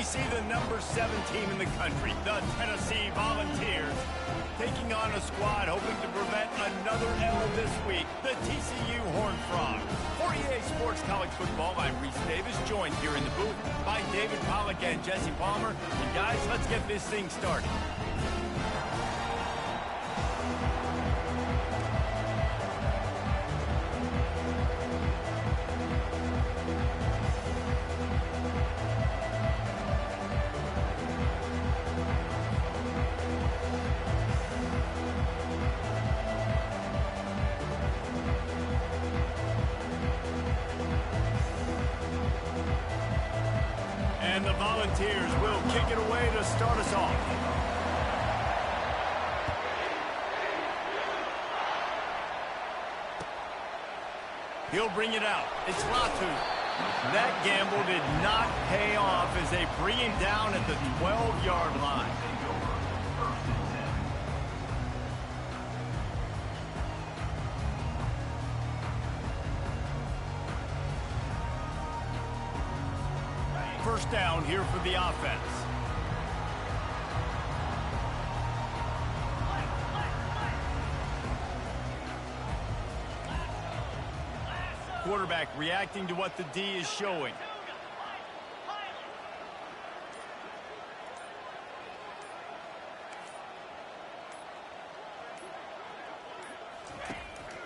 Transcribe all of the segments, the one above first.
we see the #7 team in the country, the Tennessee Volunteers, taking on a squad hoping to prevent another L this week, the TCU Horned Frogs. For EA Sports College Football, I'm Reese Davis, joined here in the booth by David Pollack and Jesse Palmer. And guys, let's get this thing started. And the Volunteers will kick it away to start us off. He'll bring it out. It's Latu. That gamble did not pay off as they bring him down at the 12-yard line. First down here for the offense. Quarterback reacting to what the D is showing.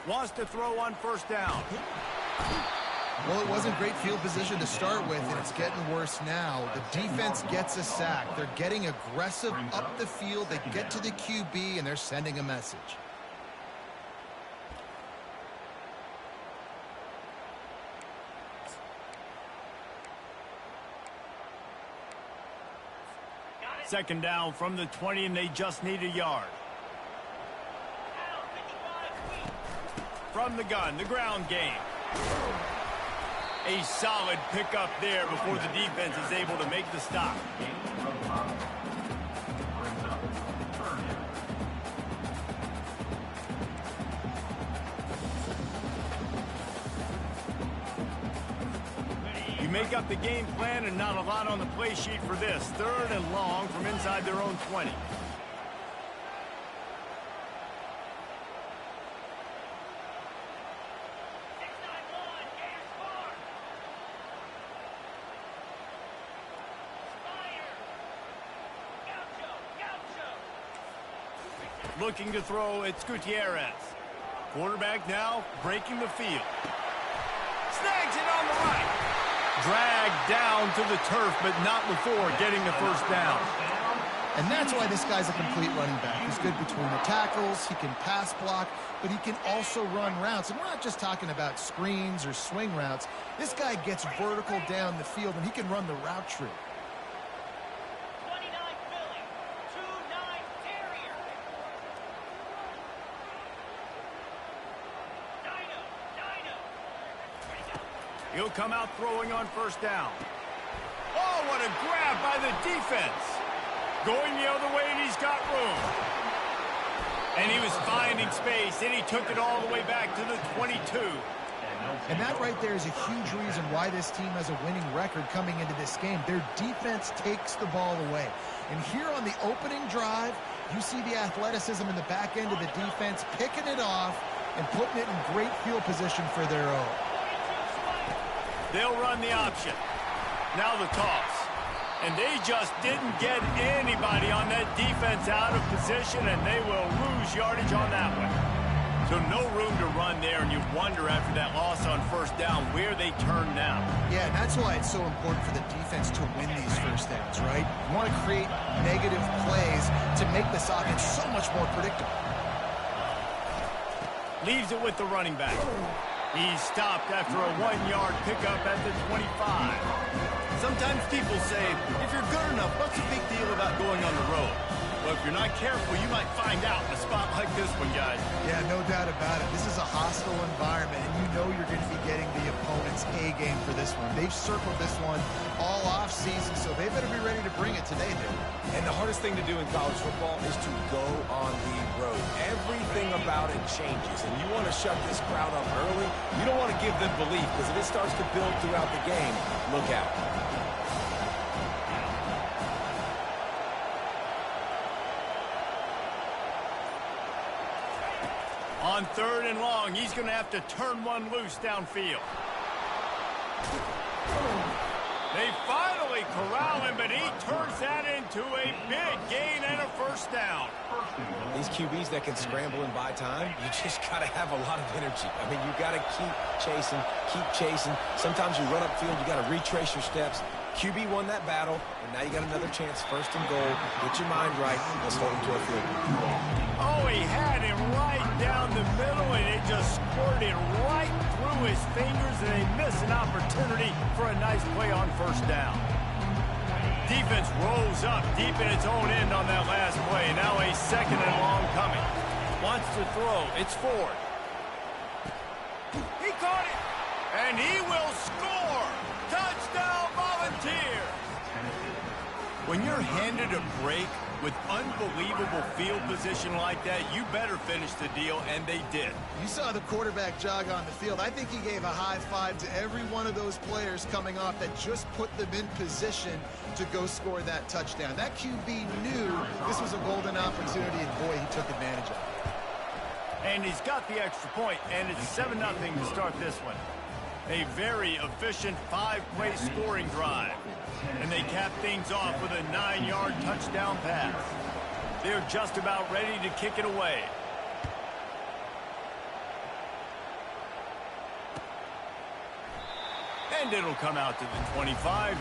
Wants to throw on first down. Well, it wasn't great field position to start with, and it's getting worse now. The defense gets a sack. They're getting aggressive up the field. They get to the QB, and they're sending a message. Second down from the 20, and they just need a yard. From the gun, the ground game. A solid pickup there before the defense is able to make the stop. You make up the game plan and not a lot on the play sheet for this. Third and long from inside their own 20. Looking to throw, it's Gutierrez. Quarterback now breaking the field. Snags it on the right. Dragged down to the turf, but not before getting the first down. And that's why this guy's a complete running back. He's good between the tackles, he can pass block, but he can also run routes. And we're not just talking about screens or swing routes. This guy gets vertical down the field, and he can run the route tree. He'll come out throwing on first down. Oh, what a grab by the defense. Going the other way, and he's got room. And he was finding space, and he took it all the way back to the 22. And that right there is a huge reason why this team has a winning record coming into this game. Their defense takes the ball away. And here on the opening drive, you see the athleticism in the back end of the defense, picking it off and putting it in great field position for their own. They'll run the option. Now the toss. And they just didn't get anybody on that defense out of position, and they will lose yardage on that one. So no room to run there, and you wonder after that loss on first down where they turn now. Yeah, and that's why it's so important for the defense to win these first downs, right? You want to create negative plays to make this offense so much more predictable. Leaves it with the running back. He's stopped after a 1-yard pickup at the 25. Sometimes people say, if you're good enough, what's the big deal about going on the road? Well, if you're not careful, you might find out in a spot like this one, guys. Yeah, no doubt about it. This is a hostile environment, and you know you're going to be getting the opponent's A game for this one. They've circled this one all off-season, so they better be ready to bring it today, dude. And the hardest thing to do in college football is to go on the road. Everything about it changes, and you want to shut this crowd up early. You don't want to give them belief, because if it starts to build throughout the game, look out. On 3rd and long, he's going to have to turn one loose downfield. They finally corral him, but he turns that into a big gain and a first down. These QBs that can scramble and buy time, you just got to have a lot of energy. I mean, you got to keep chasing, keep chasing. Sometimes you run upfield, you got to retrace your steps. QB won that battle, and now you got another chance, 1st and goal. Get your mind right. Let's hold him to a field goal. Oh, he had him right down the middle, and it just squirted right through his fingers, and they miss an opportunity for a nice play on 1st down. Defense rolls up deep in its own end on that last play. Now a 2nd and long coming. Wants to throw. It's Ford. He caught it, and he will score. Touchdown, Volunteers. When you're handed a break with unbelievable field position like that, you better finish the deal, and they did. You saw the quarterback jog on the field. I think he gave a high five to every one of those players coming off that just put them in position to go score that touchdown. That QB knew this was a golden opportunity, and boy, he took advantage of it. And he's got the extra point, and it's 7-0 to start this one. A very efficient 5-play scoring drive. And they cap things off with a 9-yard touchdown pass. They're just about ready to kick it away. And it'll come out to the 25.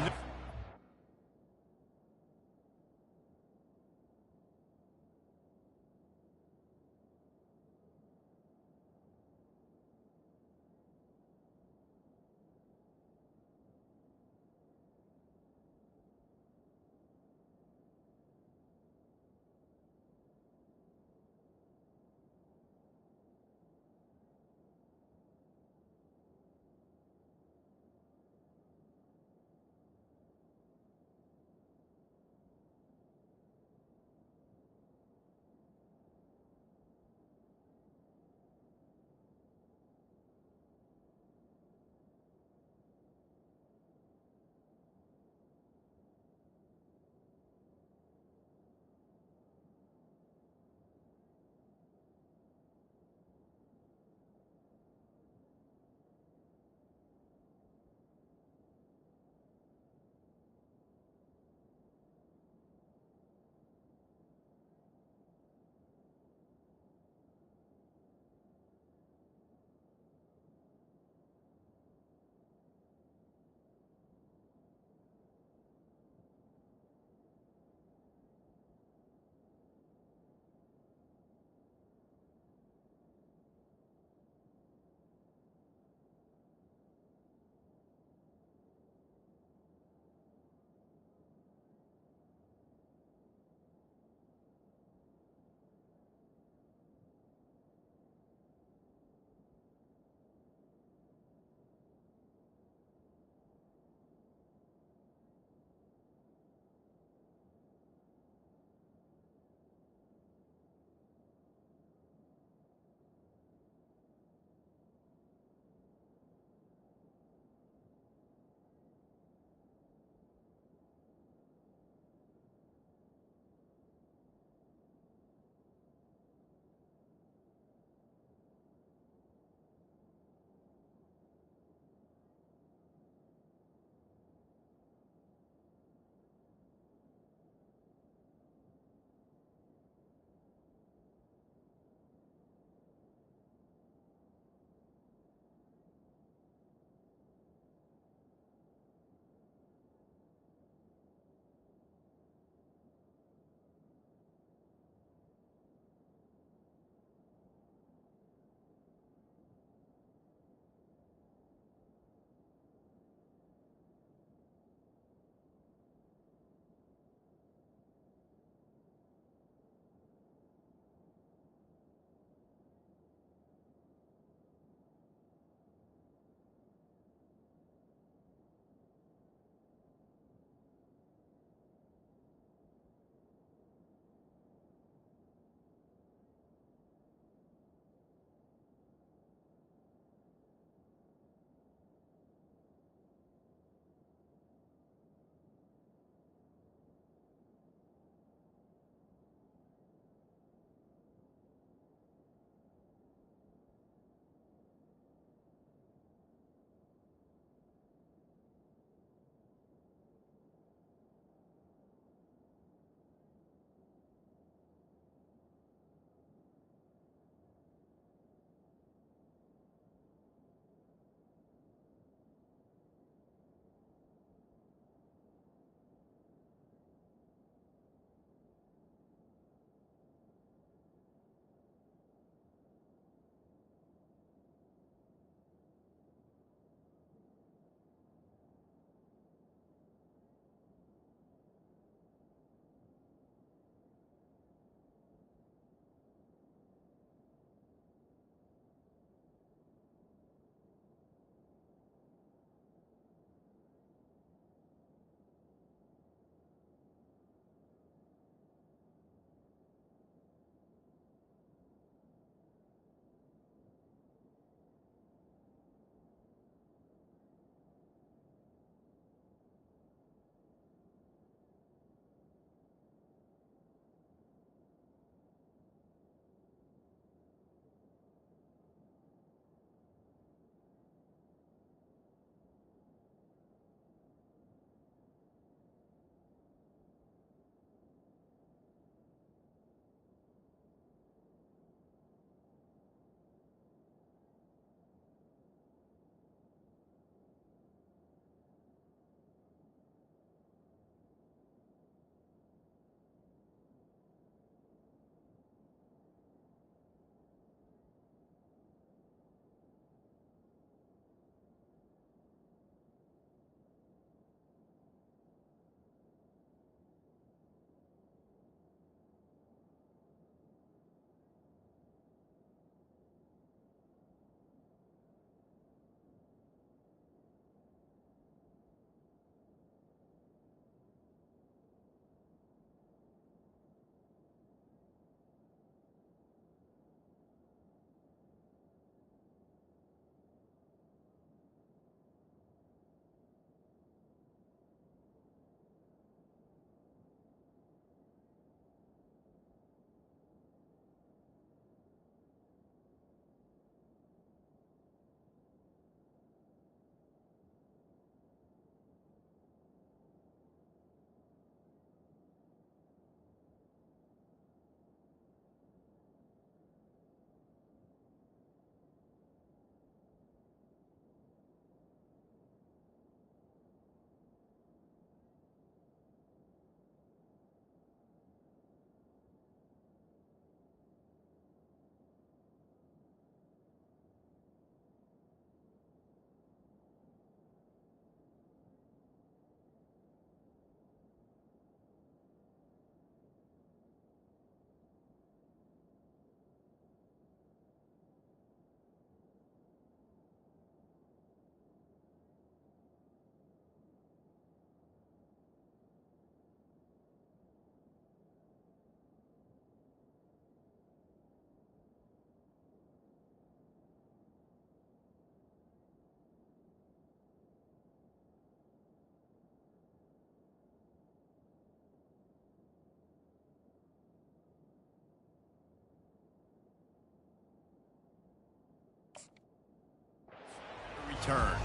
return.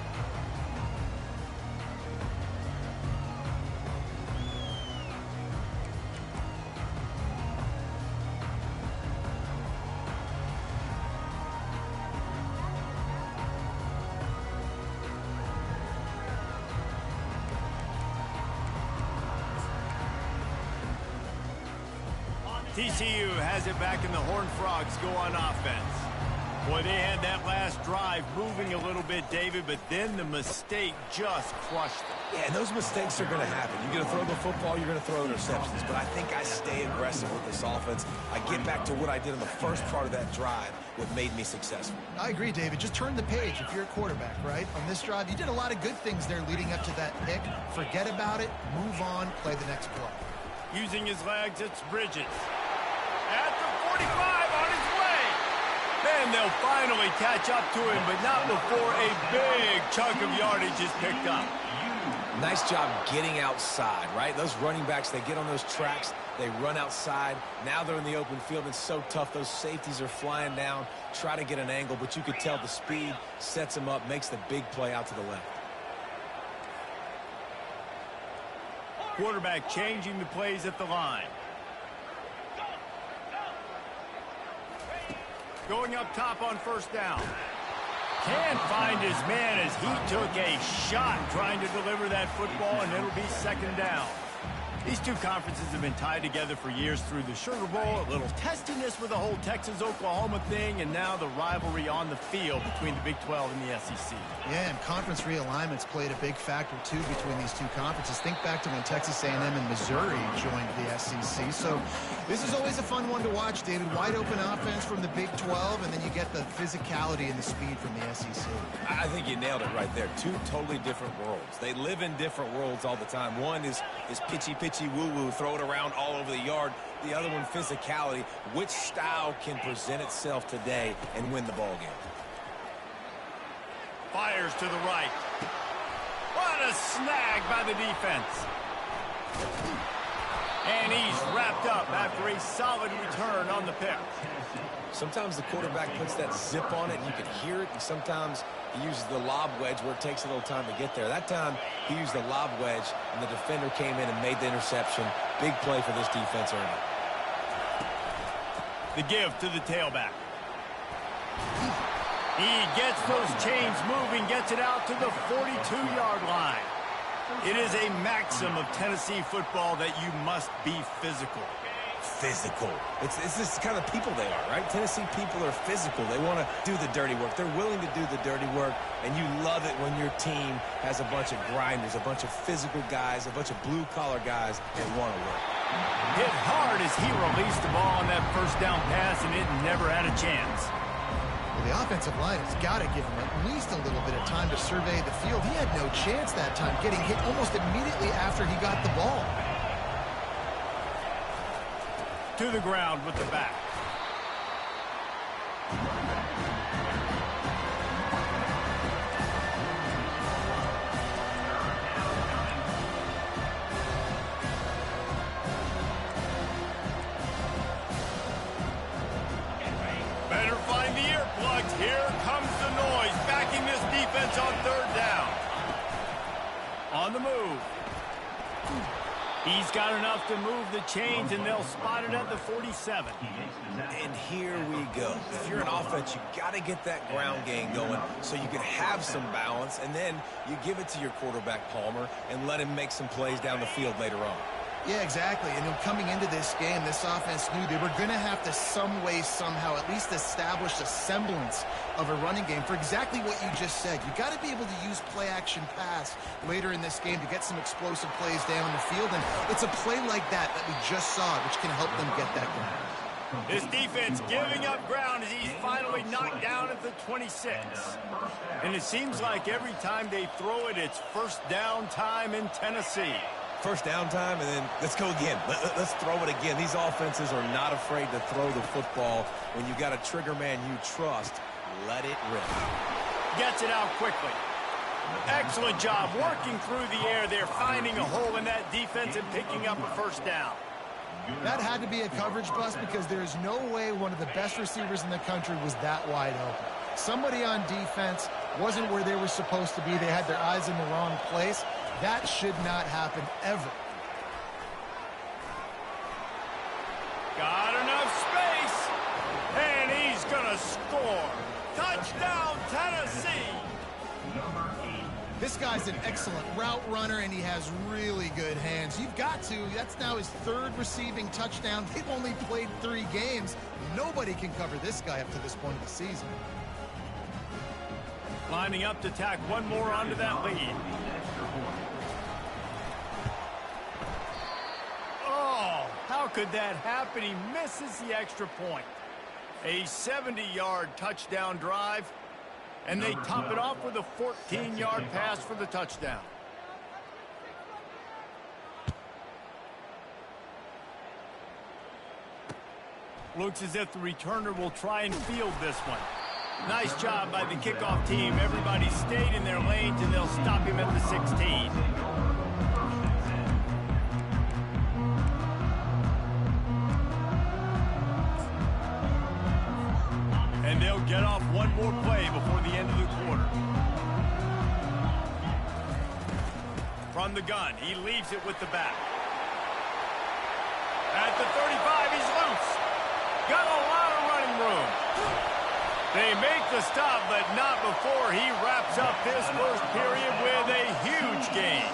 TCU has it back, and the Horned Frogs go on offense. Boy, they had that last drive moving a little bit, David, but then the mistake just crushed them. Yeah, and those mistakes are going to happen. You're going to throw the football, you're going to throw interceptions, but I think I stay aggressive with this offense. I get back to what I did in the first part of that drive, what made me successful. I agree, David. Just turn the page if you're a quarterback, right? On this drive, you did a lot of good things there leading up to that pick. Forget about it, move on, play the next play. Using his legs, it's Bridges. At the 45, on his way. Then they'll finally catch up to him, but not before a big chunk of yardage is picked up. Nice job getting outside, right? Those running backs, they get on those tracks, they run outside. Now they're in the open field. It's so tough. Those safeties are flying down, try to get an angle, but you could tell the speed sets them up, makes the big play out to the left. Quarterback changing the plays at the line. Going up top on first down. Can't find his man as he took a shot trying to deliver that football, and it'll be second down. These two conferences have been tied together for years through the Sugar Bowl, a little testiness with the whole Texas-Oklahoma thing, and now the rivalry on the field between the Big 12 and the SEC. Yeah, and conference realignments played a big factor, too, between these two conferences. Think back to when Texas A&M and Missouri joined the SEC. So this is always a fun one to watch, David. Wide open offense from the Big 12, and then you get the physicality and the speed from the SEC. I think you nailed it right there. Two totally different worlds. They live in different worlds all the time. One is pitchy woo-woo, throw it around all over the yard. The other one, physicality. Which style can present itself today and win the ball game? Fires to the right. What a snag by the defense. And he's wrapped up after a solid return on the pick. Sometimes the quarterback puts that zip on it, and you can hear it, and sometimes he uses the lob wedge where it takes a little time to get there. That time, he used the lob wedge, and the defender came in and made the interception. Big play for this defense early. The give to the tailback. He gets those chains moving, gets it out to the 42-yard line. It is a maxim of Tennessee football that you must be physical. Physical. It's this kind of people they are, right? Tennessee people are physical. They want to do the dirty work. They're willing to do the dirty work, and you love it when your team has a bunch of grinders, a bunch of physical guys, a bunch of blue-collar guys that want to work. Hit hard as he released the ball on that first down pass, and it never had a chance. Well, the offensive line has got to give him at least a little bit of time to survey the field. He had no chance that time, getting hit almost immediately after he got the ball. To the ground with the back. Better find the earplugs. Here comes the noise, backing this defense on third down. On the move. He's got enough to move the chains, and they'll spot it at the 47. And here we go. If you're an offense, you got to get that ground game going so you can have some balance, and then you give it to your quarterback, Palmer, and let him make some plays down the field later on. Yeah, exactly. And coming into this game, this offense knew they were going to have to some way, somehow, at least establish a semblance of a running game for exactly what you just said. You got to be able to use play-action pass later in this game to get some explosive plays down the field. And it's a play like that we just saw, which can help them get that going. This defense giving up ground as he's finally knocked down at the 26. And it seems like every time they throw it, it's first down time in Tennessee. First down time, and then let's go again. Let's throw it again. These offenses are not afraid to throw the football. When you got a trigger man you trust, let it rip. Gets it out quickly. Excellent job working through the air there, finding a hole in that defense and picking up a first down. That had to be a coverage bust because there is no way one of the best receivers in the country was that wide open. Somebody on defense wasn't where they were supposed to be. They had their eyes in the wrong place. That should not happen ever. Got enough space, and he's gonna score. Touchdown, Tennessee! This guy's an excellent route runner, and he has really good hands. You've got to. That's now his third receiving touchdown. They've only played 3 games. Nobody can cover this guy up to this point of the season. Lining up to tack one more onto that lead. Oh, how could that happen? He misses the extra point. A 70-yard touchdown drive. And they top it off with a 14-yard pass for the touchdown. Looks as if the returner will try and field this one. Nice job by the kickoff team. Everybody stayed in their lanes, and they'll stop him at the 16. And they'll get off one more play before the end of the quarter. From the gun, he leaves it with the back. At the 35, he's loose. Got a lot of running room. They make the stop, but not before he wraps up this first period with a huge gain.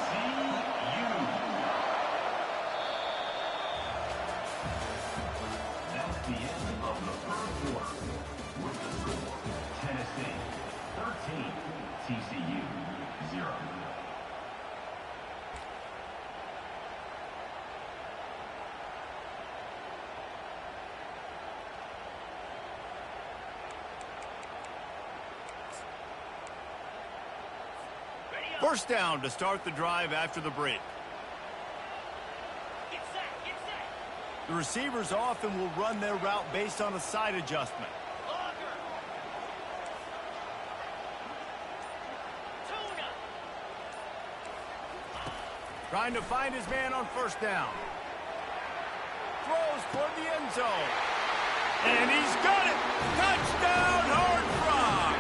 That's the end of the first quarter. With the score, Tennessee 13, TCU 0. First down to start the drive after the break. Get set. The receivers often will run their route based on a side adjustment. Trying to find his man on first down. Throws toward the end zone. And he's got it! Touchdown, Horned Frog!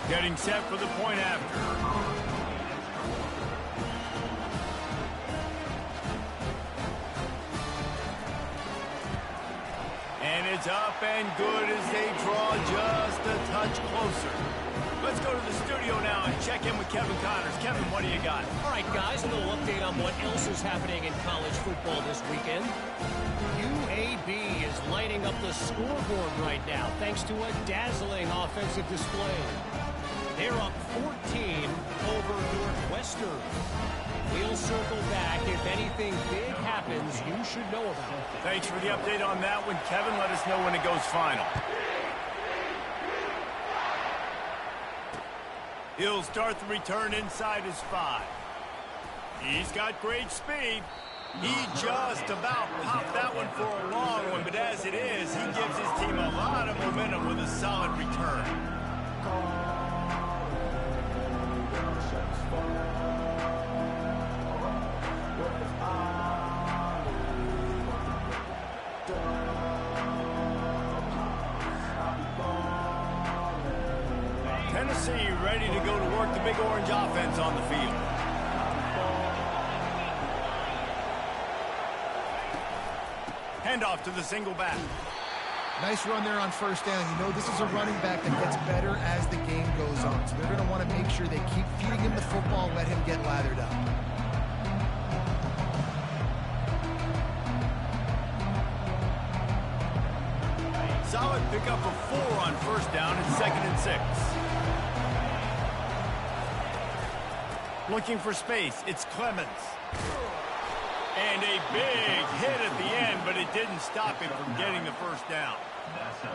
Getting set for the point after. And it's up and good as they draw just a touch closer. Let's go to the studio now and check in with Kevin Connors. Kevin, what do you got? All right, guys, a little update on what else is happening in college football this weekend. UAB is lighting up the scoreboard right now thanks to a dazzling offensive display. They're up 14 over Northwestern. We'll circle back. If anything big happens, you should know about it. Thanks for the update on that one, Kevin. Let us know when it goes final. He'll start the return inside his 5. He's got great speed. He just about popped that one for a long one, but as it is, he gives his team a lot of momentum with a solid return. Tennessee ready to go to work the Big Orange offense on the field. Handoff to the single back. Nice run there on first down. You know, this is a running back that gets better as the game goes on. So they're going to want to make sure they keep feeding him the football, let him get lathered up. Solid pickup of 4 on first down and 2nd and 6. Looking for space, it's Clemens. And a big hit at the end, but it didn't stop him from getting the first down.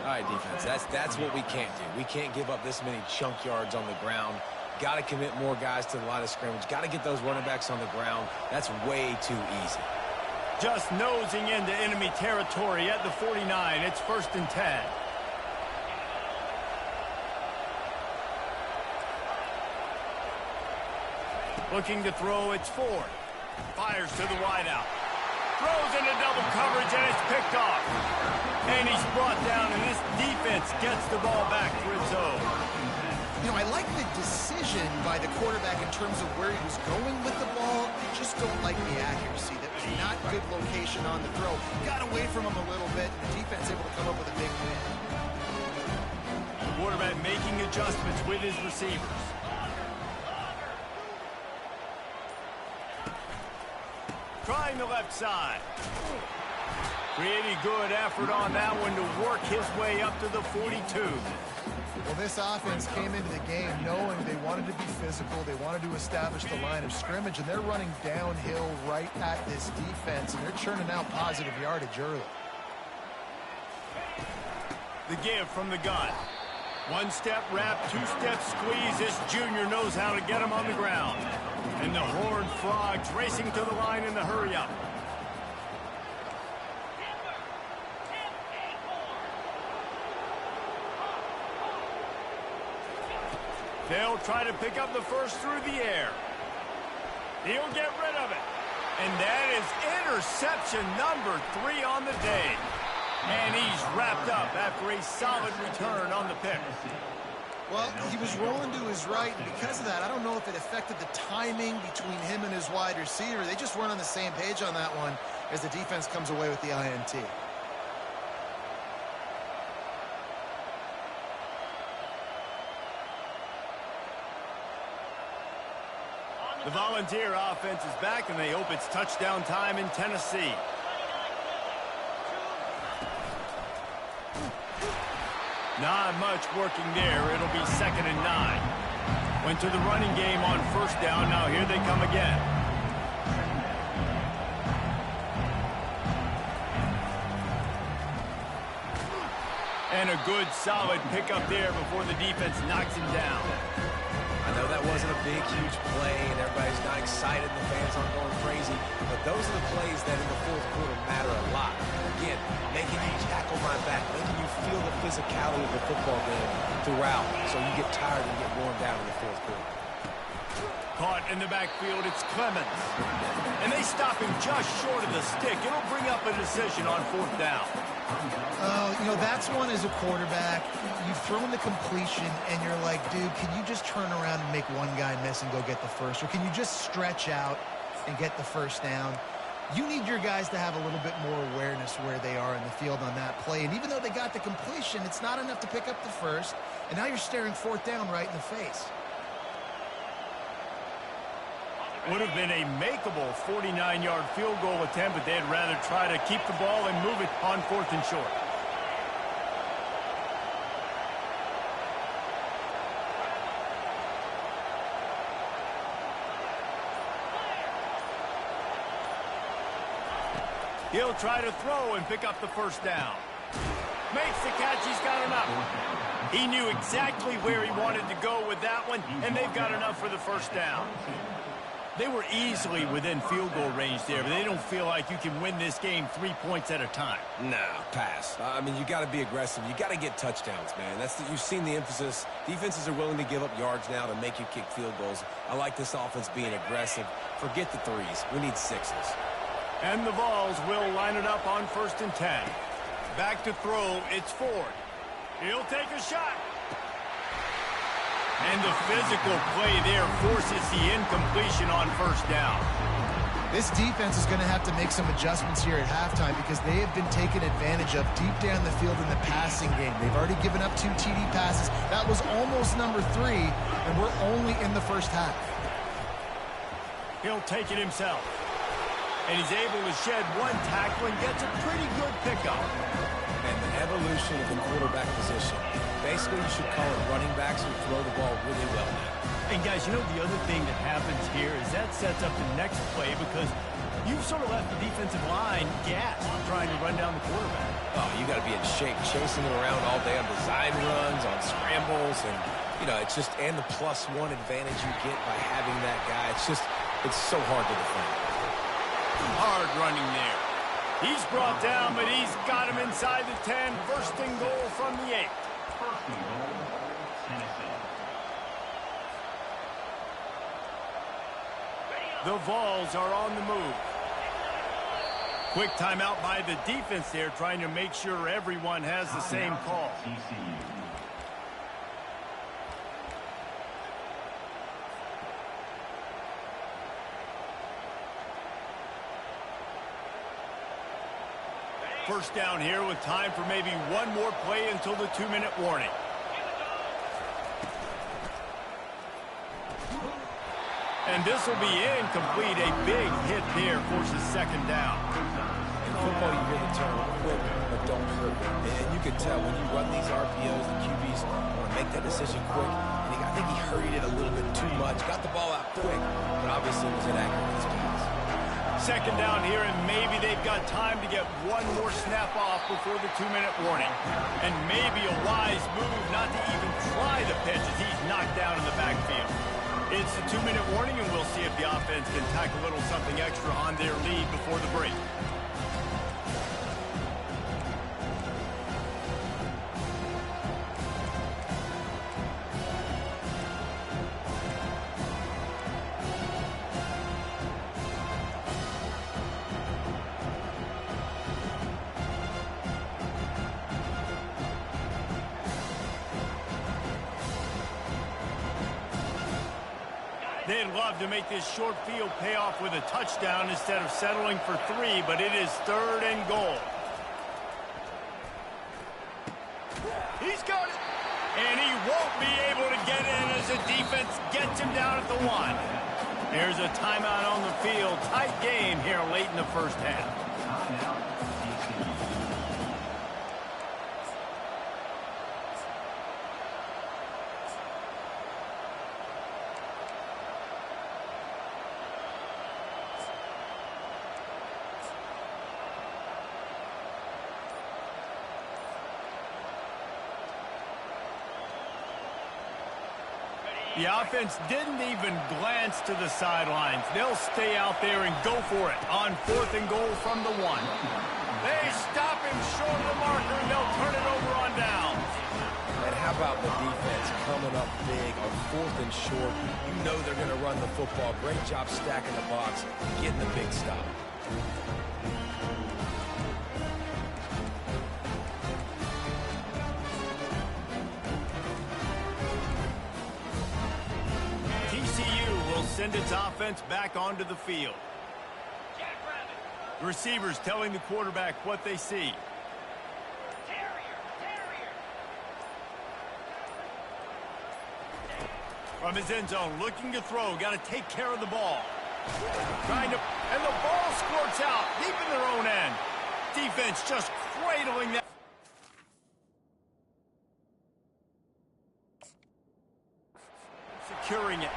All right, defense, that's what we can't do. We can't give up this many chunk yards on the ground. Got to commit more guys to the line of scrimmage. Got to get those running backs on the ground. That's way too easy. Just nosing into enemy territory at the 49. It's 1st and 10. Looking to throw, it's Ford. Fires to the wideout. Throws into double coverage, and it's picked off. And he's brought down, and this defense gets the ball back to its own. You know, I like the decision by the quarterback in terms of where he was going with the ball. I just don't like the accuracy. That was not good location on the throw. Got away from him a little bit, and the defense able to come up with a big win. The quarterback making adjustments with his receivers. Trying the left side. Pretty good effort on that one to work his way up to the 42. Well, this offense came into the game knowing they wanted to be physical. They wanted to establish the line of scrimmage, and they're running downhill right at this defense, and they're churning out positive yardage early. The give from the gun. One-step wrap, two-step squeeze. This junior knows how to get him on the ground. And the Horned Frogs racing to the line in the hurry-up. They'll try to pick up the first through the air. He'll get rid of it. And that is interception number 3 on the day. And he's wrapped up after a solid return on the pick. Well, he was rolling to his right, and because of that, I don't know if it affected the timing between him and his wide receiver. They just weren't on the same page on that one as the defense comes away with the INT. The Volunteer offense is back, and they hope it's touchdown time in Tennessee. Not much working there. It'll be 2nd and 9. Went to the running game on first down. Now here they come again. And a good, solid pickup there before the defense knocks him down. I know that wasn't a big, huge play, and everybody's not excited, and the fans aren't going crazy, but those are the plays that in the fourth quarter matter a lot. Again, making you tackle my back, making you feel the physicality of the football game throughout, so you get tired and get worn down in the fourth quarter. Caught in the backfield, it's Clemens. And they stop him just short of the stick. It'll bring up a decision on 4th down. You know, that's one as a quarterback. You've thrown the completion, and you're like, dude, can you just turn around and make one guy miss and go get the first? Or can you just stretch out and get the first down? You need your guys to have a little bit more awareness where they are in the field on that play. And even though they got the completion, it's not enough to pick up the first. And now you're staring 4th down right in the face. Would have been a makeable 49-yard field goal attempt, but they'd rather try to keep the ball and move it on 4th and short. He'll try to throw and pick up the first down. Makes the catch. He's got enough. He knew exactly where he wanted to go with that one, and they've got enough for the first down. They were easily within field goal range there, but they don't feel like you can win this game 3 points at a time. No, pass. I mean, you got to be aggressive. You got to get touchdowns, man. You've seen the emphasis. Defenses are willing to give up yards now to make you kick field goals. I like this offense being aggressive. Forget the threes. We need 6s. And the Vols will line it up on 1st and 10. Back to throw. It's Ford. He'll take a shot. And the physical play there forces the incompletion on 1st down. This defense is going to have to make some adjustments here at halftime because they have been taken advantage of deep down the field in the passing game. They've already given up 2 TD passes. That was almost number 3, and we're only in the first half. He'll take it himself. And he's able to shed 1 tackle and gets a pretty good pickup. And the evolution of the quarterback position. Basically, you should call it running backs who throw the ball really well now. And, guys, you know the other thing that happens here is that sets up the next play because you've sort of left the defensive line gassed trying to run down the quarterback. Oh, you got to be in shape, chasing it around all day on design runs, on scrambles, and, you know, it's just, and the +1 advantage you get by having that guy. It's so hard to defend. Hard running there. He's brought down, but he's got him inside the 10. 1st and goal from the 8. The Vols are on the move. Quick timeout by the defense there, trying to make sure everyone has the same call. First down here with time for maybe one more play until the 2-minute warning. And this will be incomplete. A big hit there forces second down. In football, you hear the term quick, but don't hurt. And you can tell when you run these RPOs, the QBs want to make that decision quick. And I think he hurried it a little bit too much. Got the ball out quick, but obviously was inaccurate in his pass. Second down here, and maybe they've got time to get one more snap off before the 2-minute warning. And maybe a wise move not to even try the pitch as he's knocked down in the backfield. It's the 2-minute warning, and we'll see if the offense can tack a little something extra on their lead before the break. They'd love to make this short field pay off with a touchdown instead of settling for 3, but it is 3rd and goal. He's got it. And he won't be able to get in as the defense gets him down at the 1. There's a timeout on the field. Tight game here late in the first half. The offense didn't even glance to the sidelines. They'll stay out there and go for it on 4th and goal from the 1. They stop him short of the marker, and they'll turn it over on down. And how about the defense coming up big on 4th and short? You know they're going to run the football. Great job stacking the box, getting the big stop. Send its offense back onto the field. The receivers telling the quarterback what they see. From his end zone, looking to throw. Got to take care of the ball. And the ball squirts out deep in their own end. Defense just cradling that. Securing it.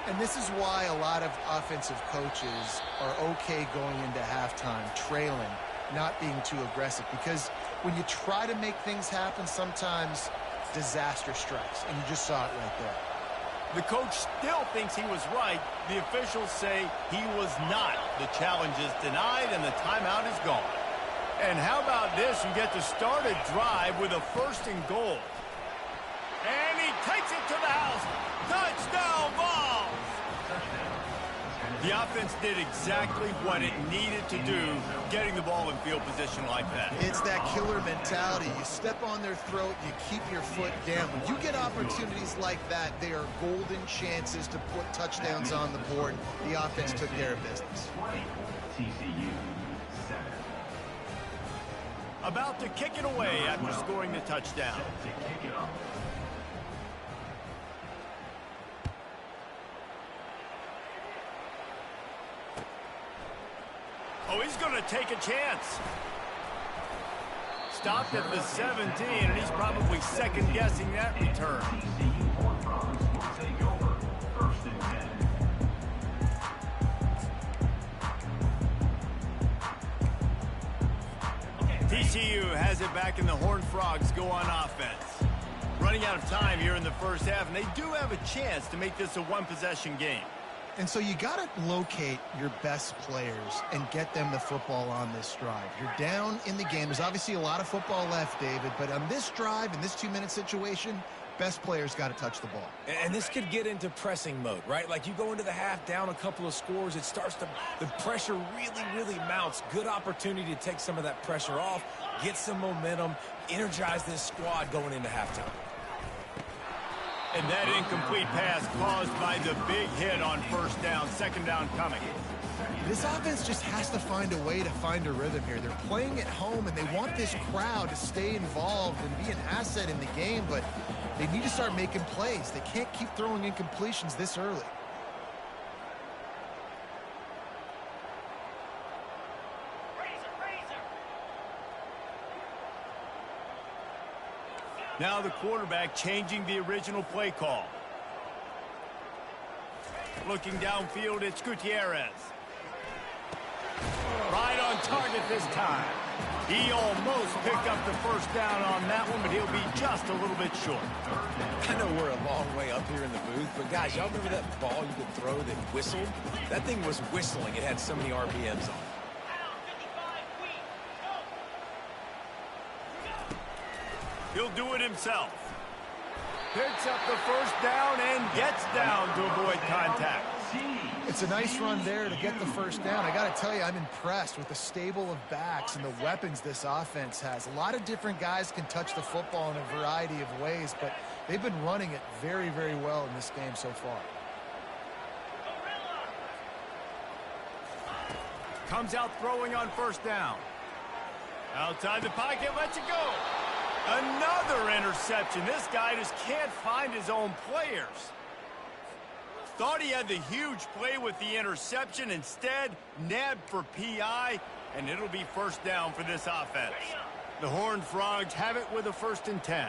And this is why a lot of offensive coaches are okay going into halftime, trailing, not being too aggressive. Because when you try to make things happen, sometimes disaster strikes. And you just saw it right there. The coach still thinks he was right. The officials say he was not. The challenge is denied, and the timeout is gone. And how about this? You get to start a drive with a 1st and goal. And he takes it to the house. Touchdown ball! The offense did exactly what it needed to do, getting the ball in field position like that. It's that killer mentality. You step on their throat, you keep your foot down. When you get opportunities like that, they are golden chances to put touchdowns on the board. The offense took care of business. TCU 7. About to kick it away after scoring the touchdown. Oh, he's going to take a chance. Stopped at the 17, and he's probably second-guessing that return. TCU has it back, and the Horned Frogs go on offense. Running out of time here in the first half, and they do have a chance to make this a one-possession game. And so you got to locate your best players and get them the football on this drive. You're down in the game. There's obviously a lot of football left, David, but on this drive, in this 2-minute situation, best player's got to touch the ball. And this could get into pressing mode, right? Like you go into the half down a couple of scores, it starts to, the pressure really mounts. Good opportunity to take some of that pressure off, get some momentum, energize this squad going into halftime. And that incomplete pass caused by the big hit on first down, second down coming. This offense just has to find a way to find a rhythm here. They're playing at home, and they want this crowd to stay involved and be an asset in the game, but they need to start making plays. They can't keep throwing incompletions this early. Now the quarterback changing the original play call. Looking downfield, it's Gutierrez. Right on target this time. He almost picked up the first down on that one, but he'll be just a little bit short. I know we're a long way up here in the booth, but guys, y'all remember that ball you could throw that whistled? That thing was whistling. It had so many RPMs on it. He'll do it himself. Picks up the first down and gets down to avoid contact. It's a nice run there to get the first down. I got to tell you, I'm impressed with the stable of backs and the weapons this offense has. A lot of different guys can touch the football in a variety of ways, but they've been running it very well in this game so far. Comes out throwing on first down. Outside the pocket, lets it go. Another interception. This guy just can't find his own players. Thought he had the huge play with the interception. Instead, nabbed for PI, and it'll be first down for this offense. The Horned Frogs have it with a 1st and 10.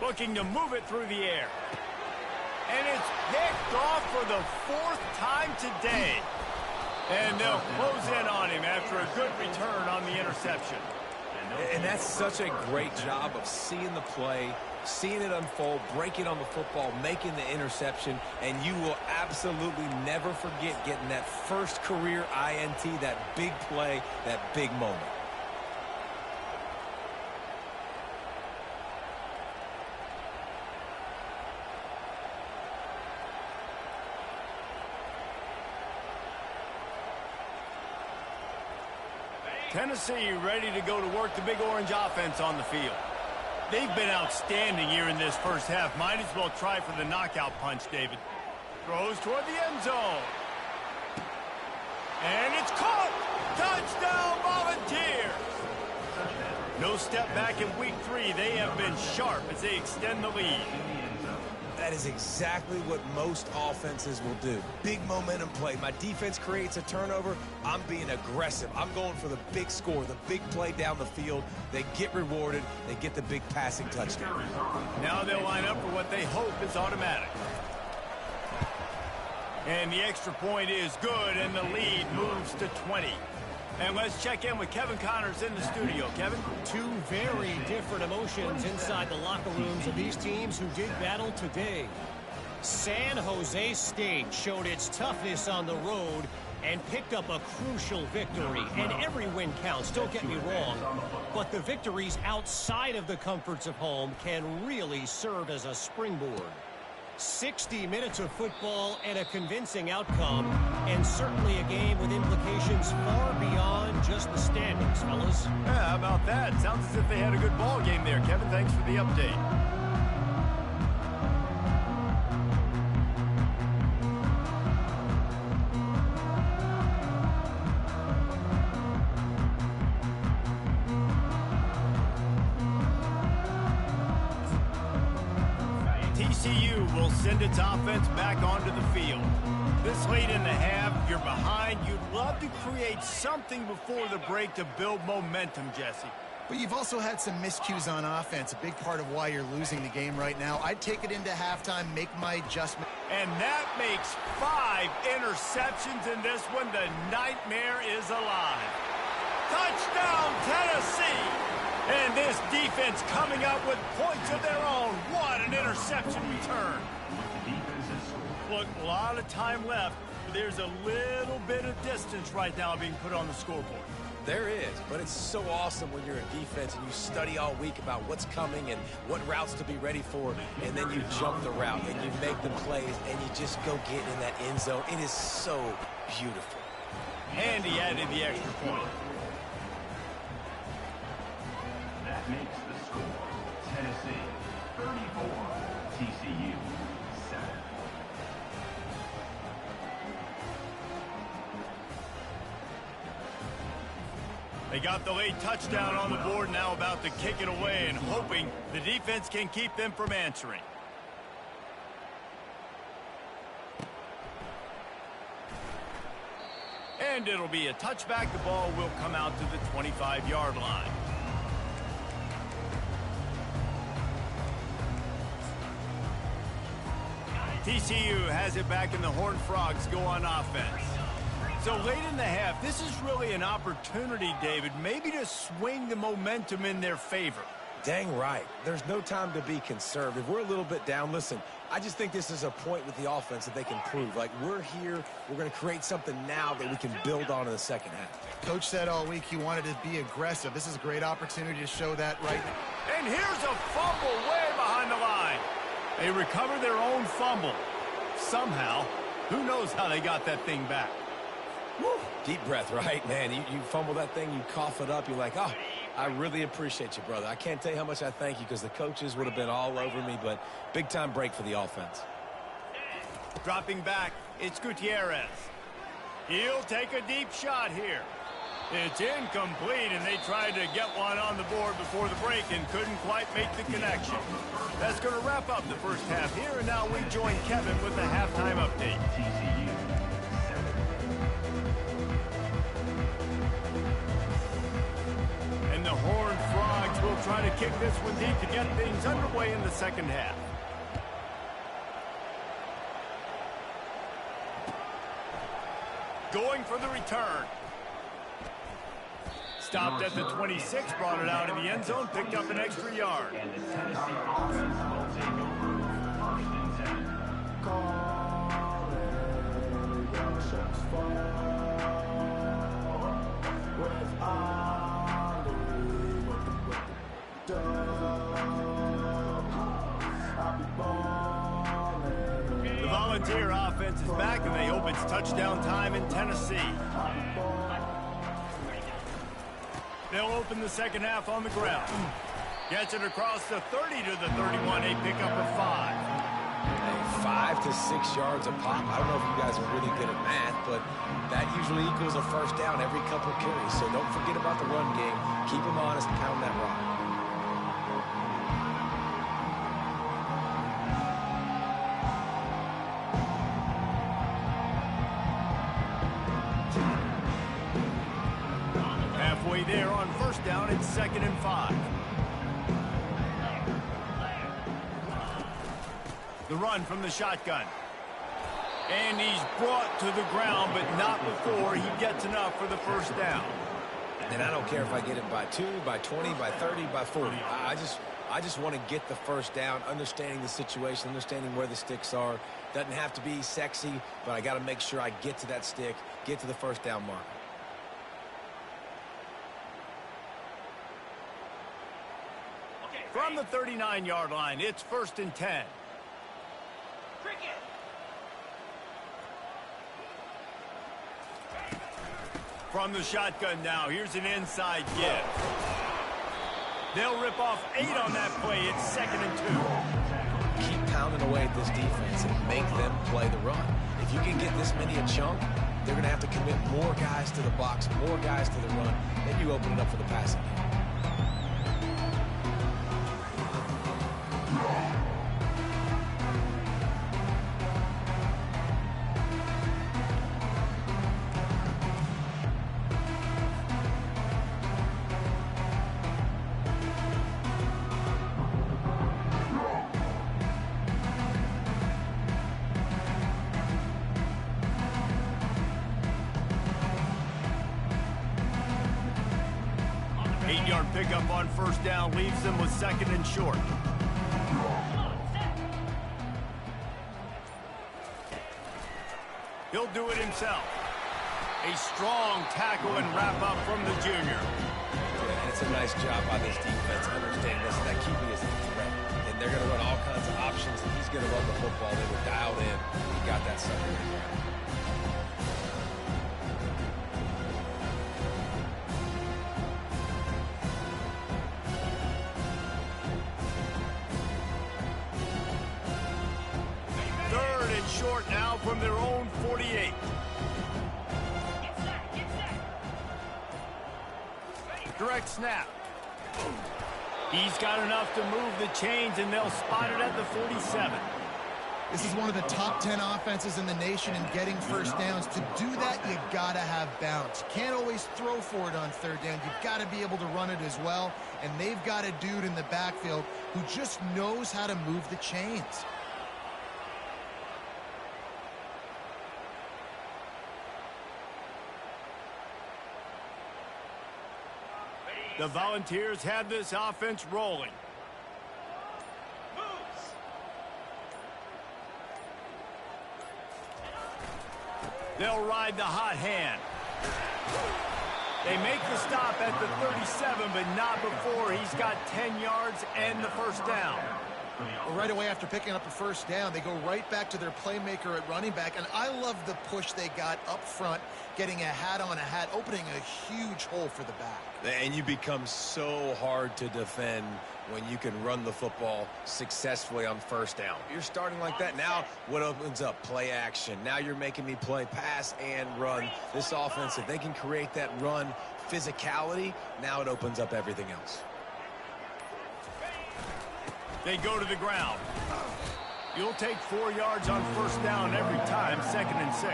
Looking to move it through the air. And it's picked off for the 4th time today. And they'll close in on him after a good return on the interception. And that's such a great job of seeing the play, seeing it unfold, breaking on the football, making the interception, and you will absolutely never forget getting that first career INT, that big play, that big moment. Tennessee ready to go to work the Big Orange offense on the field. They've been outstanding here in this first half. Might as well try for the knockout punch, David. Throws toward the end zone. And it's caught! Touchdown, Volunteers! No step back in week 3. They have been sharp as they extend the lead. That is exactly what most offenses will do. Big momentum play. My defense creates a turnover. I'm being aggressive. I'm going for the big score, the big play down the field. They get rewarded. They get the big passing touchdown. Now they'll line up for what they hope is automatic. And the extra point is good, and the lead moves to 20. And let's check in with Kevin Connors in the studio. Kevin? Two very different emotions inside the locker rooms of these teams who did battle today. San Jose State showed its toughness on the road and picked up a crucial victory. And every win counts, don't get me wrong. But the victories outside of the comforts of home can really serve as a springboard. 60 minutes of football and a convincing outcome, and certainly a game with implications far beyond just the standings, fellas. Yeah, how about that? Sounds as if they had a good ball game there. Kevin, thanks for the update. TCU will send its offense back onto the field. This late in the half, you're behind. You'd love to create something before the break to build momentum, Jesse. But you've also had some miscues on offense, a big part of why you're losing the game right now. I'd take it into halftime, make my adjustment. And that makes 5 interceptions in this one. The nightmare is alive. Touchdown, Tennessee! And this defense coming up with points of their own. What an interception return. Look, a lot of time left. But there's a little bit of distance right now being put on the scoreboard. There is, but it's so awesome when you're in defense and you study all week about what's coming and what routes to be ready for, and then you jump the route and you make the plays and you just go get in that end zone. It is so beautiful. And he added the extra point. That makes the score Tennessee 34, TCU 7. They got the late touchdown on the board, now about to kick it away and hoping the defense can keep them from answering. And it'll be a touchback. The ball will come out to the 25-yard line. TCU has it back, and the Horned Frogs go on offense. So late in the half, this is really an opportunity, David, maybe to swing the momentum in their favor. Dang right. There's no time to be conservative. We're a little bit down. Listen, I just think this is a point with the offense that they can prove. Like, we're here, we're going to create something now that we can build on in the second half. Coach said all week he wanted to be aggressive. This is a great opportunity to show that right now. And here's a fumble way behind the line. They recover their own fumble. Somehow, who knows how they got that thing back. Woo. Deep breath, right? Man, you fumble that thing, you cough it up, you're like, oh, I really appreciate you, brother. I can't tell you how much I thank you because the coaches would have been all over me, but big-time break for the offense. Dropping back, it's Gutierrez. He'll take a deep shot here. It's incomplete, and they tried to get one on the board before the break and couldn't quite make the connection. That's going to wrap up the first half here, and now we join Kevin with the halftime update. TCU 7. And the Horned Frogs will try to kick this one deep to get things underway in the second half. Going for the return. Stopped at the 26, brought it out in the end zone, picked up an extra yard. And the Tennessee offense will take over 1st and 10. The Volunteer offense is back, and they hope it's touchdown time in Tennessee. They'll open the second half on the ground. Gets it across the 30 to the 31, a pickup of 5. Hey, 5 to 6 yards a pop. I don't know if you guys are really good at math, but that usually equals a first down every couple carries. So don't forget about the run game. Keep them honest and pound that rock. Halfway there on first down, it's 2nd and 5. The run from the shotgun. And he's brought to the ground, but not before he gets enough for the first down. And I don't care if I get it by 2, by 20, by 30, by 40. I just want to get the first down, understanding the situation, understanding where the sticks are. Doesn't have to be sexy, but I got to make sure I get to that stick, get to the first down mark. From the 39-yard line, it's 1st and 10. From the shotgun now, here's an inside give. They'll rip off 8 on that play. It's 2nd and 2. Keep pounding away at this defense and make them play the run. If you can get this many a chunk, they're going to have to commit more guys to the box, more guys to the run. Then you open it up for the passing game. pickup on first down leaves them with second and short. He'll do it himself. A strong tackle and wrap-up from the junior. Yeah, it's a nice job by this defense understanding this. That QB is a threat, and they're going to run all kinds of options, and he's going to run the football. They were dialed in. He got that sucker in there. Third and short now from their own 48. Direct snap. He's got enough to move the chains, and they'll spot it at the 47. This is one of the top 10 offenses in the nation in getting first downs. To do that, you got to have bounce. You can't always throw for it on third down. You've got to be able to run it as well, and they've got a dude in the backfield who just knows how to move the chains. The Volunteers have this offense rolling. They'll ride the hot hand. They make the stop at the 37, but not before he's got 10 yards and the first down. Well, right away after picking up a first down, they go right back to their playmaker at running back, and I love the push they got up front, getting a hat on a hat, opening a huge hole for the back. And you become so hard to defend when you can run the football successfully on first down. You're starting like that. Now what opens up? Play action. Now you're making me play pass and run. This offense, if they can create that run physicality, now it opens up everything else. They go to the ground. You'll take 4 yards on first down every time, 2nd and 6.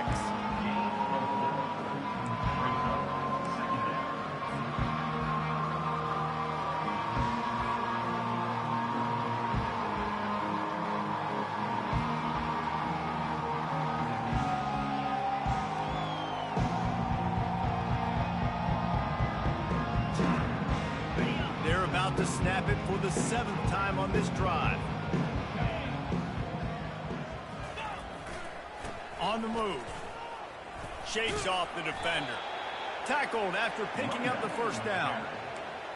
They're about to snap it for the 7th time on this drive. On the move. Shakes off the defender. Tackled after picking up the first down.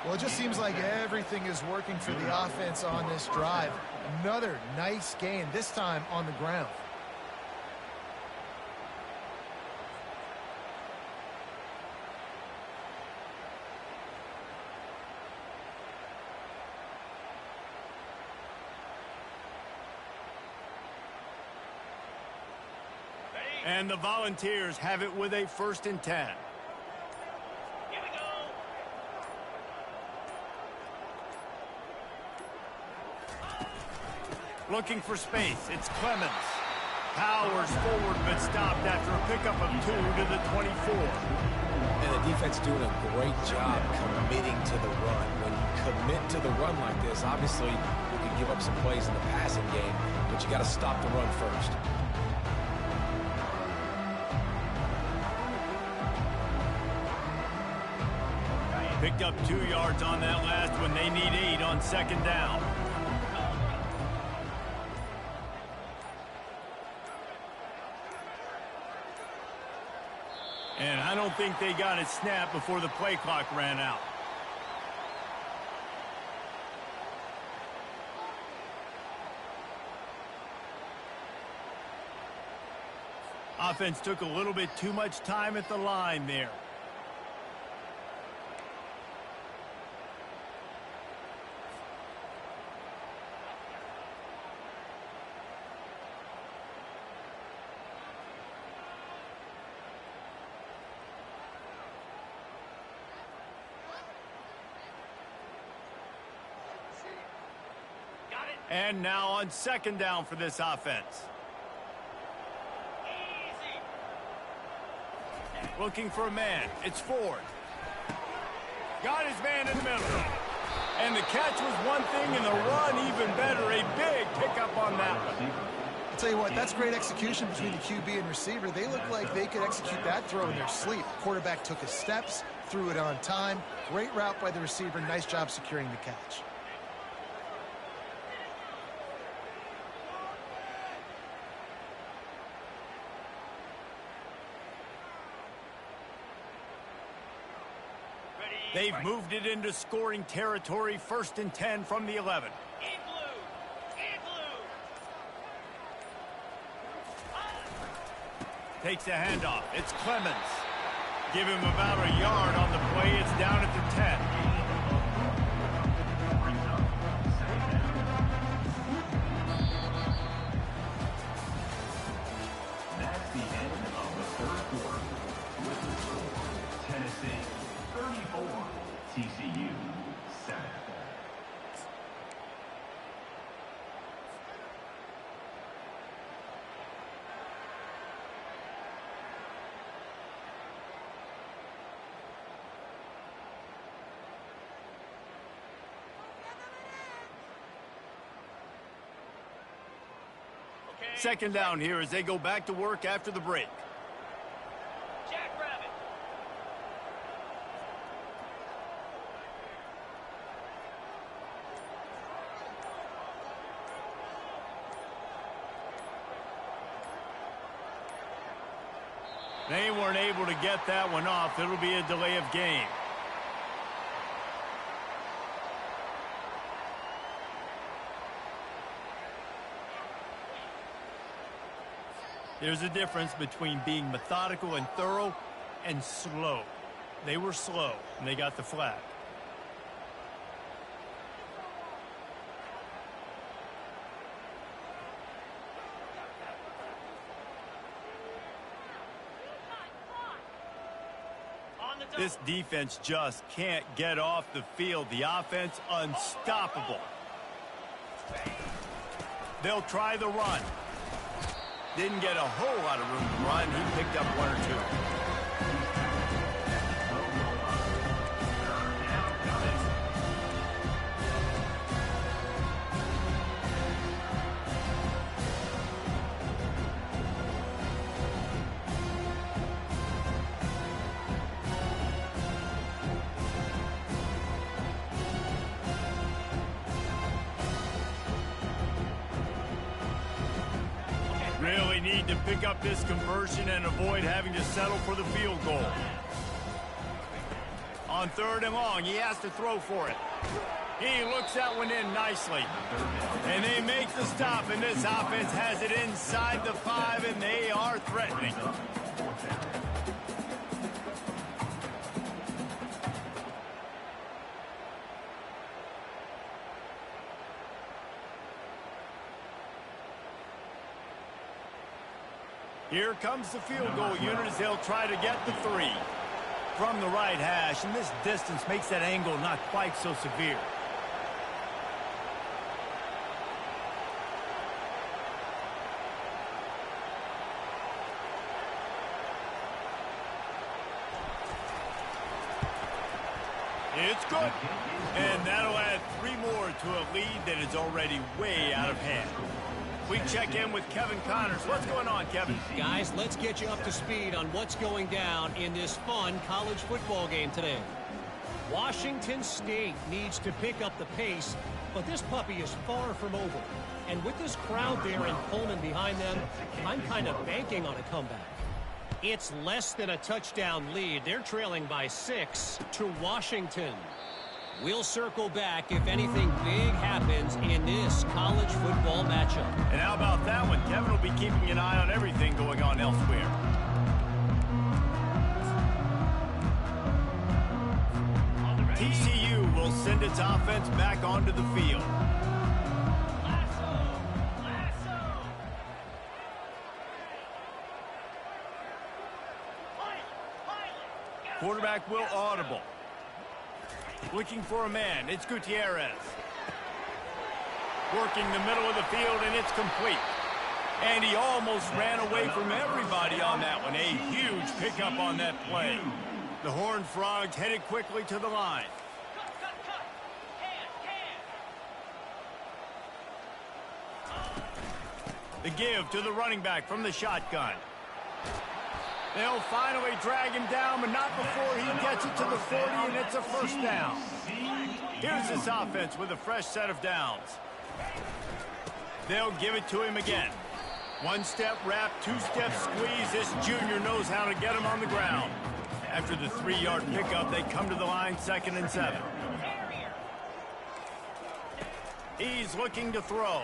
Well, it just seems like everything is working for the offense on this drive. Another nice gain, this time on the ground. And the Volunteers have it with a 1st and 10. Here we go. Looking for space. It's Clemens. Powers forward, but stopped after a pickup of 2 to the 24. And the defense doing a great job committing to the run. When you commit to the run like this, obviously you can give up some plays in the passing game, but you got to stop the run first. Picked up 2 yards on that last one. They need 8 on 2nd down. And I don't think they got it snapped before the play clock ran out. Offense took a little bit too much time at the line there. And now on 2nd down for this offense. Looking for a man. It's Ford. Got his man in the middle. And the catch was one thing and the run even better. A big pickup on that one. Tell you what, that's great execution between the QB and receiver. They look like they could execute that throw in their sleep. Quarterback took his steps, threw it on time. Great route by the receiver. Nice job securing the catch. They've moved it into scoring territory, 1st and 10 from the 11. Takes a handoff. It's Clemens. Give him about a yard on the play. It's down at the 10. That's the end of the 3rd quarter. With the score, Tennessee 34, TCU 7. Second down here as they go back to work after the break. They weren't able to get that one off. It'll be a delay of game. There's a difference between being methodical and thorough and slow. They were slow, and they got the flag. This defense just can't get off the field. The offense unstoppable. They'll try the run. Didn't get a whole lot of room to run. He picked up 1 or 2. Really need to pick up this conversion and avoid having to settle for the field goal. On 3rd and long, he has to throw for it. He looks that one in nicely. And they make the stop, and this offense has it inside the 5, and they are threatening. Here comes the field goal unit as they'll try to get the 3. From the right hash, and this distance makes that angle not quite so severe. It's good. And that'll add 3 more to a lead that is already way out of hand. We check in with Kevin Connors. What's going on, Kevin? Guys, let's get you up to speed on what's going down in this fun college football game today. Washington State needs to pick up the pace, but this puppy is far from over. And with this crowd there and Pullman behind them, I'm kind of banking on a comeback. It's less than a touchdown lead. They're trailing by 6 to Washington. We'll circle back if anything big happens in this college football matchup. And how about that one? Kevin will be keeping an eye on everything going on elsewhere. TCU will send its offense back onto the field. Quarterback will audible. Looking for a man. It's Gutierrez. Working the middle of the field, and it's complete. And he almost ran away from everybody on that one. A huge pickup on that play. The Horned Frogs headed quickly to the line. The give to the running back from the shotgun. They'll finally drag him down, but not before he gets it to the 40, and it's a first down. Here's this offense with a fresh set of downs. They'll give it to him again. One-step wrap, two-step squeeze. This junior knows how to get him on the ground. After the 3-yard pickup, they come to the line, 2nd and 7. He's looking to throw.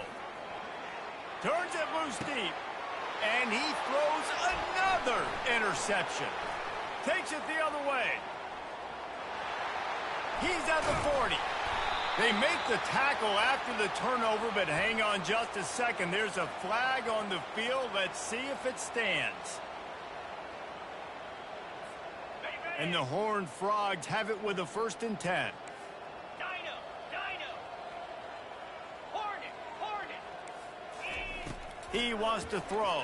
Turns it loose deep. And he throws another interception. Takes it the other way. He's at the 40. They make the tackle after the turnover, but hang on just a second. There's a flag on the field. Let's see if it stands. And the Horned Frogs have it with a 1st and 10. He wants to throw.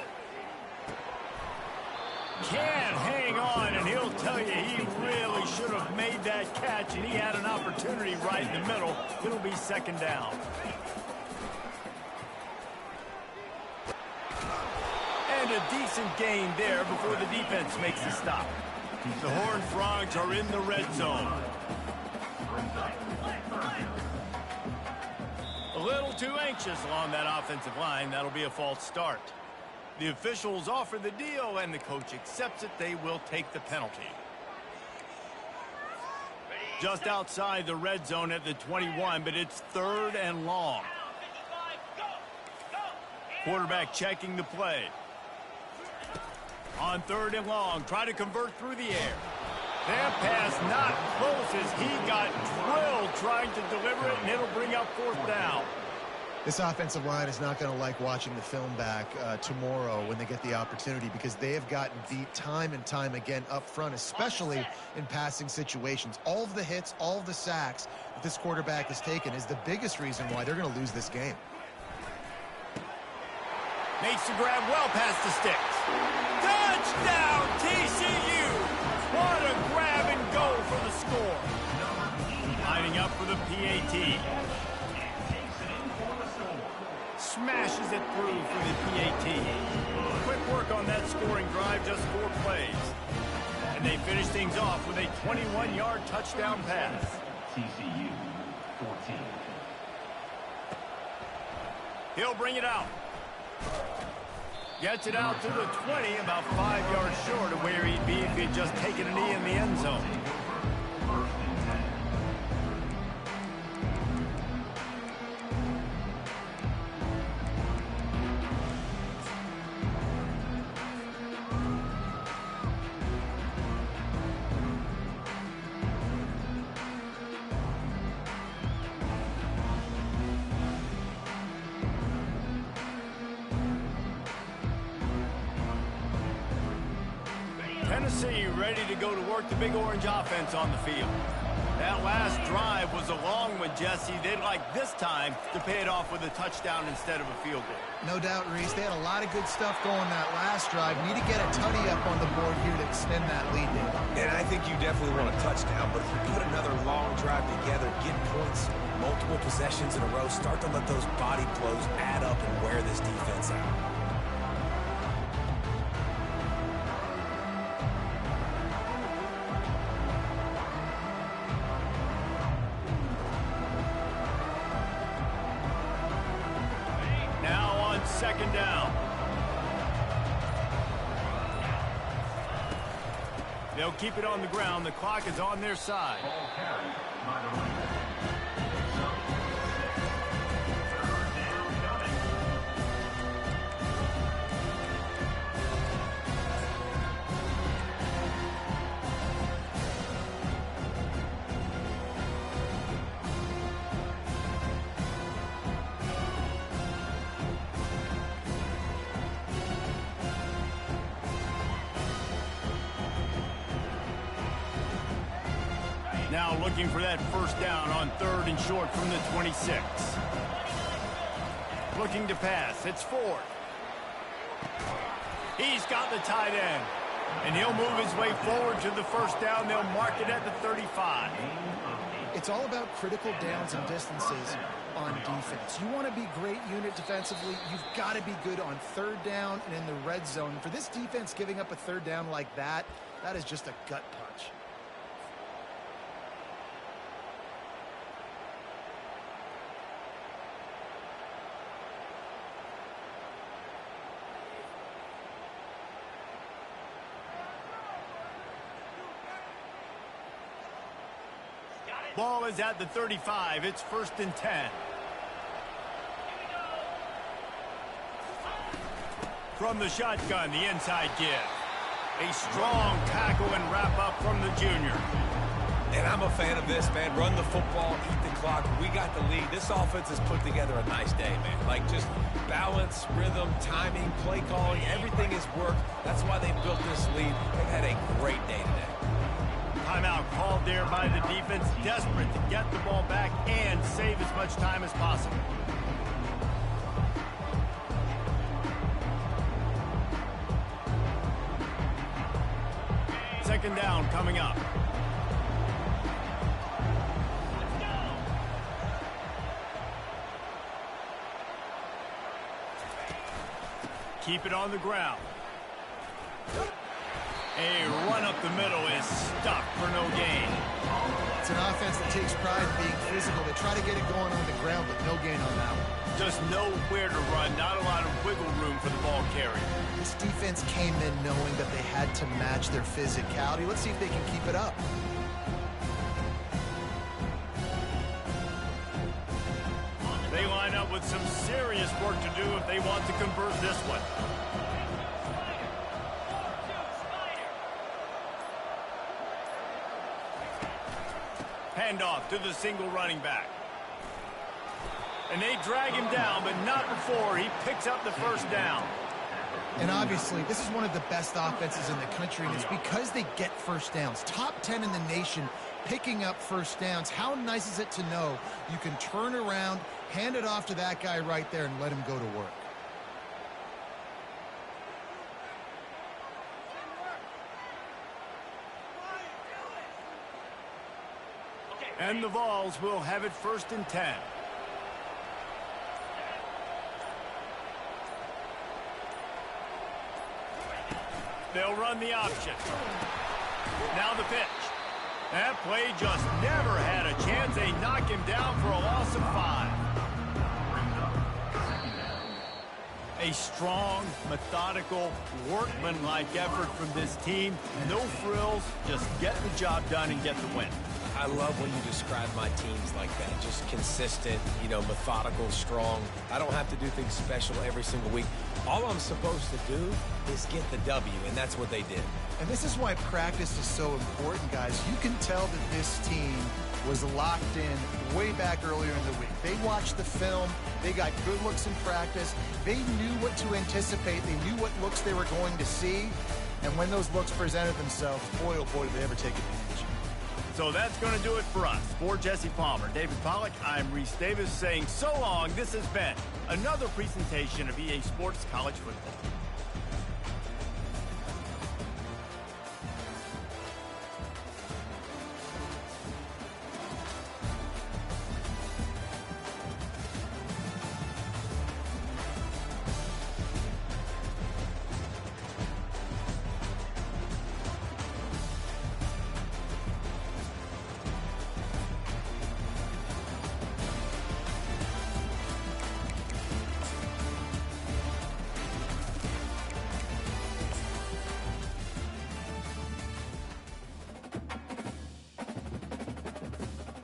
Can't hang on, and he'll tell you he really should have made that catch, and he had an opportunity right in the middle. It'll be 2nd down. And a decent gain there before the defense makes a stop. The Horned Frogs are in the red zone. A little too anxious along that offensive line. That'll be a false start. The officials offer the deal, and the coach accepts it. They will take the penalty. Just outside the red zone at the 21, but it's 3rd and long. Quarterback checking the play. On 3rd and long, try to convert through the air. That pass not close as he got drilled trying to deliver it, and it'll bring up 4th down. This offensive line is not going to like watching the film back tomorrow when they get the opportunity, because they have gotten beat time and time again up front, especially in passing situations. All of the hits, all of the sacks that this quarterback has taken is the biggest reason why they're going to lose this game. Makes the grab well past the sticks. Touchdown, TCU! What a grab and go for the score. Lining up for the PAT. Smashes it through for the PAT. Quick work on that scoring drive, just 4 plays. And they finish things off with a 21-yard touchdown pass. TCU 14. He'll bring it out. Gets it out to the 20, about 5 yards short of where he'd be if he'd just taken a knee in the end zone. Tennessee ready to go to work the Big Orange offense on the field. That last drive was a long one, Jesse. They'd like this time to pay it off with a touchdown instead of a field goal. No doubt, Reese. They had a lot of good stuff going that last drive. Need to get a tutty up on the board here to extend that lead. And I think you definitely want a touchdown, but if you put another long drive together, get points, multiple possessions in a row, start to let those body blows add up and wear this defense out. Second down. They'll keep it on the ground. The clock is on their side. Now looking for that first down on 3rd and short from the 26. Looking to pass. It's Ford. He's got the tight end. And he'll move his way forward to the first down. They'll mark it at the 35. It's all about critical downs and distances on defense. You want to be great unit defensively, you've got to be good on third down and in the red zone. For this defense, giving up a third down like that, that is just a gut punch. Ball is at the 35. It's 1st and 10. From the shotgun, the inside give. A strong tackle and wrap up from the junior. And I'm a fan of this, man. Run the football, eat the clock. We got the lead. This offense has put together a nice day, man. Like, just balance, rhythm, timing, play calling, everything has worked. That's why they built this lead. They've had a great day today. Timeout called there by the defense, desperate to get the ball back and save as much time as possible. Second down coming up. Keep it on the ground. A run up the middle is stuffed for no gain. It's an offense that takes pride in being physical. They try to get it going on the ground, but no gain on that one. Just nowhere to run, not a lot of wiggle room for the ball carrier. This defense came in knowing that they had to match their physicality. Let's see if they can keep it up. They line up with some serious work to do if they want to convert this one. Handoff to the single running back. And they drag him down, but not before he picks up the first down. And obviously, this is one of the best offenses in the country, and it's because they get first downs. Top 10 in the nation picking up first downs. How nice is it to know you can turn around, hand it off to that guy right there, and let him go to work? And the Vols will have it 1st and 10. They'll run the option. Now the pitch. That play just never had a chance. They knock him down for a loss of 5. A strong, methodical, workmanlike effort from this team. No frills, just get the job done and get the win. I love when you describe my teams like that. Just consistent, you know, methodical, strong. I don't have to do things special every single week. All I'm supposed to do is get the W, and that's what they did. And this is why practice is so important, guys. You can tell that this team was locked in way back earlier in the week. They watched the film. They got good looks in practice. They knew what to anticipate. They knew what looks they were going to see. And when those looks presented themselves, boy, oh boy, did they ever take advantage. So that's going to do it for us. For Jesse Palmer, David Pollack, I'm Reese Davis saying so long. This has been another presentation of EA Sports College Football.